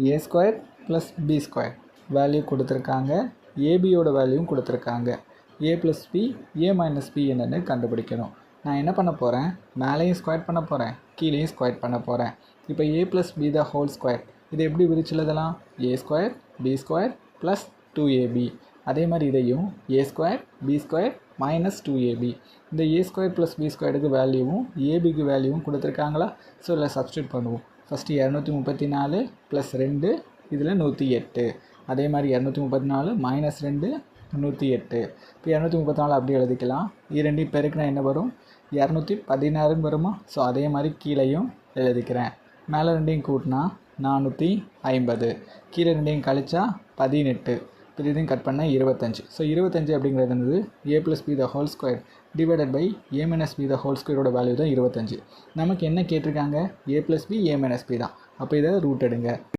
ஏ square plus B square value கொடுத்துருக்காங்க, ஏபியோட வேல்யூவும் கொடுத்துருக்காங்க. A plus B A minus B என்னென்னு கண்டுபிடிக்கணும். நான் என்ன பண்ண போகிறேன், மேலேயும் ஸ்கொயர் பண்ண போகிறேன், கீழேயும் ஸ்கொயர் பண்ண போகிறேன். இப்போ A plus B the whole square இதை எப்படி விரிச்சு எழுதலாம்? A square B square plus 2ab. அதே மாதிரி இதையும் A square B square minus 2ab. இந்த ஏ ஸ்கொயர் ப்ளஸ் பி ஸ்கொயருக்கு வேல்யூவும் ஏபிக்கு வேல்யூவும் கொடுத்துருக்காங்களா? ஸோ இதில் சப்ஸ்டியூட் பண்ணுவோம். ஃபஸ்ட்டு 234 ப்ளஸ் 2 இதில் 108. அதே மாதிரி 234 மைனஸ் 2 108. இப்போ 234 அப்படி எழுதிக்கலாம். இரண்டையும் பெருக்கினா என்ன வரும்? 216 வருமா? ஸோ அதே மாதிரி கீழேயும் எழுதிக்கிறேன். மேலே ரெண்டையும் கூட்டினா 450, கீழே ரெண்டையும் கழிச்சா 18, இப்போ இதையும் கட் பண்ணால் 25. ஸோ 25 அப்படிங்கிறது என்னது? A plus B the whole square divided by A minus B the whole ஸ்கொயரோட வேல்யூ தான் 25. நமக்கு என்ன கேட்டிருக்காங்க? A plus B A minus B தான். அப்போ இதை ரூட் எடுங்க.